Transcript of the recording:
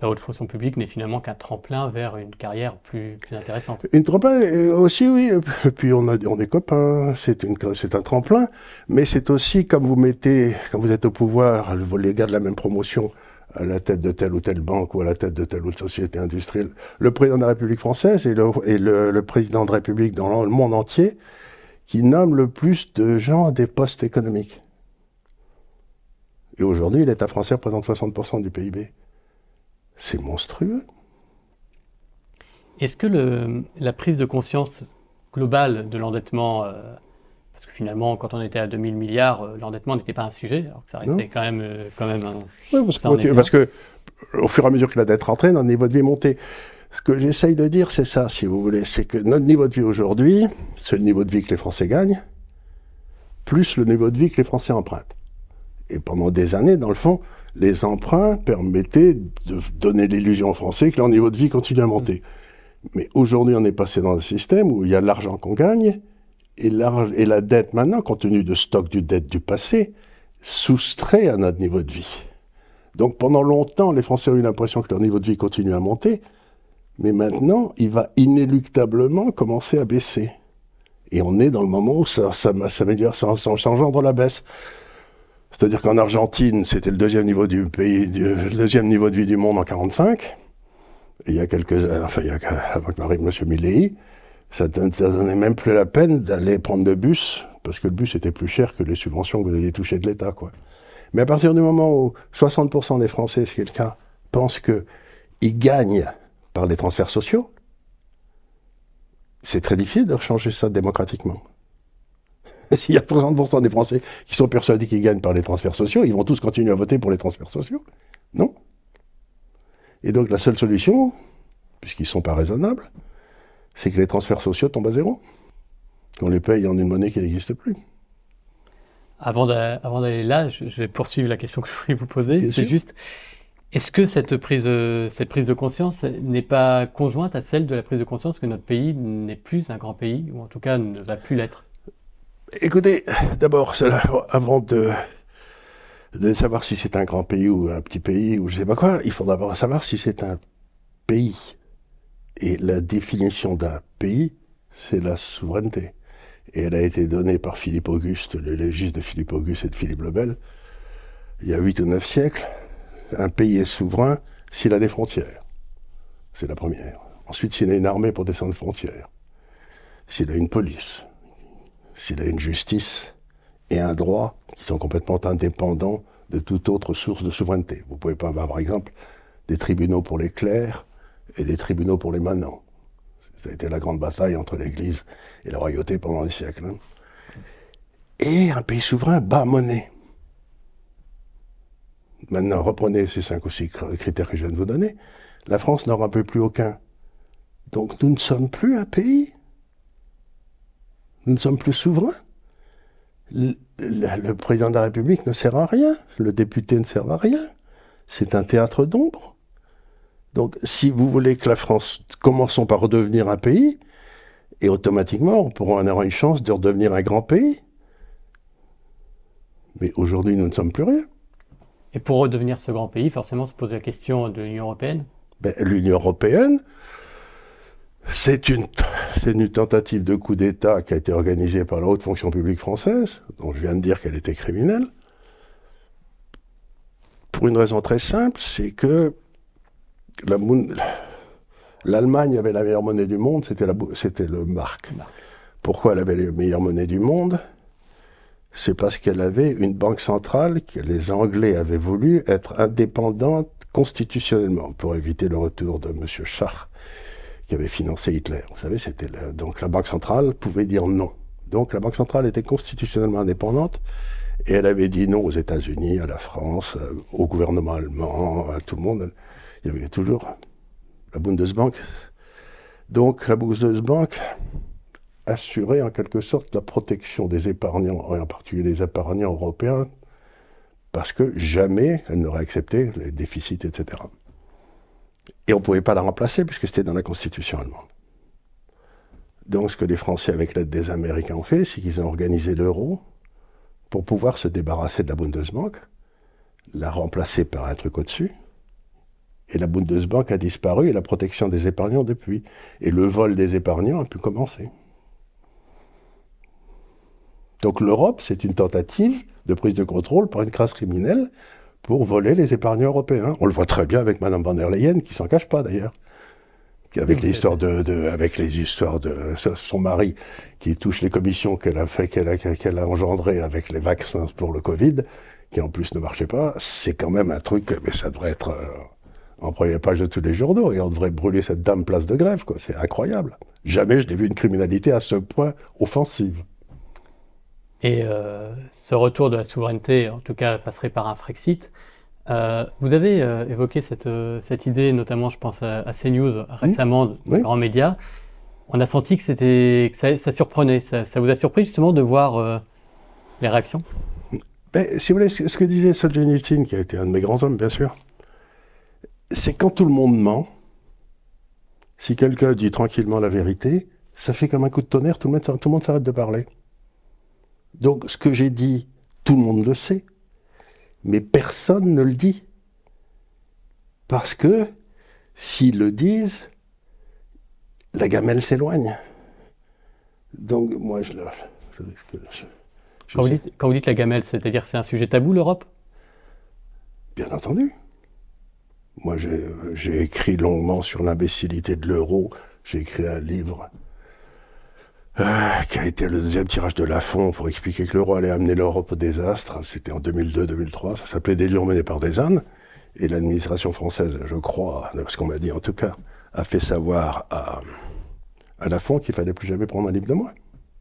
la haute fonction publique n'est finalement qu'un tremplin vers une carrière plus intéressante. Une tremplin aussi, oui. Et puis on est copains, c'est un tremplin, mais c'est aussi comme vous mettez, quand vous êtes au pouvoir, les gars de la même promotion à la tête de telle ou telle banque ou à la tête de telle ou telle société industrielle. Le président de la République française et le président de la République dans le monde entier qui nomme le plus de gens à des postes économiques. Et aujourd'hui, l'État français représente 60% du PIB. C'est monstrueux. Est-ce que la prise de conscience globale de l'endettement, parce que finalement, quand on était à 2000 milliards, l'endettement n'était pas un sujet, alors que ça restait quand même un... Oui, parce que au fur et à mesure que la dette rentrait, notre niveau de vie montait. Ce que j'essaye de dire, c'est ça, si vous voulez, c'est que notre niveau de vie aujourd'hui, c'est le niveau de vie que les Français gagnent, plus le niveau de vie que les Français empruntent. Et pendant des années, dans le fond, les emprunts permettaient de donner l'illusion aux Français que leur niveau de vie continue à monter. Mais aujourd'hui, on est passé dans un système où il y a l'argent qu'on gagne, et la dette maintenant, compte tenu de stock du dette du passé, soustrait à notre niveau de vie. Donc pendant longtemps, les Français ont eu l'impression que leur niveau de vie continue à monter, mais maintenant, il va inéluctablement commencer à baisser. Et on est dans le moment où ça engendre la baisse. C'est-à-dire qu'en Argentine, c'était le deuxième niveau du pays, le deuxième niveau de vie du monde en 1945. Et il y a avant que m'arrive M. Milei, ça donnait même plus la peine d'aller prendre le bus, parce que le bus était plus cher que les subventions que vous alliez toucher de l'État, quoi. Mais à partir du moment où 60% des Français, si quelqu'un pense qu'ils gagnent par les transferts sociaux, c'est très difficile de changer ça démocratiquement. S'il y a 60% des Français qui sont persuadés qu'ils gagnent par les transferts sociaux, ils vont tous continuer à voter pour les transferts sociaux. Non. Et donc la seule solution, puisqu'ils ne sont pas raisonnables, c'est que les transferts sociaux tombent à zéro. Qu'on les paye en une monnaie qui n'existe plus. Avant d'aller là, je vais poursuivre la question que je voulais vous poser. C'est juste, est-ce que cette prise de conscience n'est pas conjointe à celle de la prise de conscience que notre pays n'est plus un grand pays, ou en tout cas ne va plus l'être? Écoutez, d'abord, avant de savoir si c'est un grand pays ou un petit pays ou je ne sais pas quoi, il faut d'abord savoir si c'est un pays. Et la définition d'un pays, c'est la souveraineté. Et elle a été donnée par Philippe Auguste, le légiste de Philippe Auguste et de Philippe le Bel, il y a 8 ou 9 siècles. Un pays est souverain s'il a des frontières. C'est la première. Ensuite, s'il a une armée pour descendre les frontières. S'il a une police. S'il a une justice et un droit qui sont complètement indépendants de toute autre source de souveraineté. Vous ne pouvez pas avoir, par exemple, des tribunaux pour les clercs et des tribunaux pour les manants. Ça a été la grande bataille entre l'Église et la royauté pendant des siècles. Hein. Et un pays souverain bat monnaie. Maintenant, reprenez ces 5 ou 6 critères que je viens de vous donner. La France n'en rappelle plus aucun. Donc nous ne sommes plus un pays. Nous ne sommes plus souverains. Le président de la République ne sert à rien. Le député ne sert à rien. C'est un théâtre d'ombre. Donc, si vous voulez que la France, commençons par redevenir un pays, et automatiquement, on pourra avoir une chance de redevenir un grand pays. Mais aujourd'hui, nous ne sommes plus rien. Et pour redevenir ce grand pays, forcément, se pose la question de l'Union européenne. L'Union européenne, c'est une tentative de coup d'État qui a été organisée par la haute fonction publique française, dont je viens de dire qu'elle était criminelle, pour une raison très simple, c'est que l'Allemagne avait la meilleure monnaie du monde, c'était le mark. Pourquoi elle avait la meilleure monnaie du monde? C'est parce qu'elle avait une banque centrale que les Anglais avaient voulu être indépendante constitutionnellement, pour éviter le retour de M. Schacht, qui avait financé Hitler. Vous savez, donc la banque centrale pouvait dire non. Donc la banque centrale était constitutionnellement indépendante, et elle avait dit non aux États-Unis, à la France, au gouvernement allemand, à tout le monde. Il y avait toujours la Bundesbank. Donc la Bundesbank assurait en quelque sorte la protection des épargnants, et en particulier les épargnants européens, parce que jamais elle n'aurait accepté les déficits, etc. Et on ne pouvait pas la remplacer puisque c'était dans la Constitution allemande. Donc ce que les Français, avec l'aide des Américains, ont fait, c'est qu'ils ont organisé l'euro pour pouvoir se débarrasser de la Bundesbank, la remplacer par un truc au-dessus, Et la Bundesbank a disparu et la protection des épargnants depuis. Et le vol des épargnants a pu commencer. Donc l'Europe, c'est une tentative de prise de contrôle par une classe criminelle pour voler les épargnants européens. On le voit très bien avec Mme von der Leyen, qui s'en cache pas d'ailleurs. Avec les histoires de son mari qui touche les commissions qu'elle a engendrées avec les vaccins pour le Covid, qui en plus ne marchaient pas, c'est quand même un truc, mais ça devrait être en première page de tous les journaux, et on devrait brûler cette dame place de Grève, quoi. C'est incroyable. Jamais je n'ai vu une criminalité à ce point offensive. Et ce retour de la souveraineté, en tout cas, passerait par un Frexit. Vous avez évoqué cette idée, notamment, je pense à CNews récemment, de grands médias. On a senti que ça surprenait. Ça vous a surpris justement de voir les réactions? Ben, si vous voulez, ce que disait Solzhenitsyn, qui a été un de mes grands hommes, bien sûr, c'est quand tout le monde ment, si quelqu'un dit tranquillement la vérité, ça fait comme un coup de tonnerre, tout le monde s'arrête de parler. Donc, ce que j'ai dit, tout le monde le sait, mais personne ne le dit. Parce que, s'ils le disent, la gamelle s'éloigne. Donc, moi, quand vous dites la gamelle, c'est-à-dire c'est un sujet tabou, l'Europe? Bien entendu. Moi, j'ai écrit longuement sur l'imbécilité de l'euro. J'ai écrit un livre qui a été le deuxième tirage de Lafon pour expliquer que l'euro allait amener l'Europe au désastre. C'était en 2002-2003. Ça s'appelait Des lions menés par des ânes. Et l'administration française, je crois, ce qu'on m'a dit en tout cas, a fait savoir à Lafon qu'il fallait plus jamais prendre un livre de moi.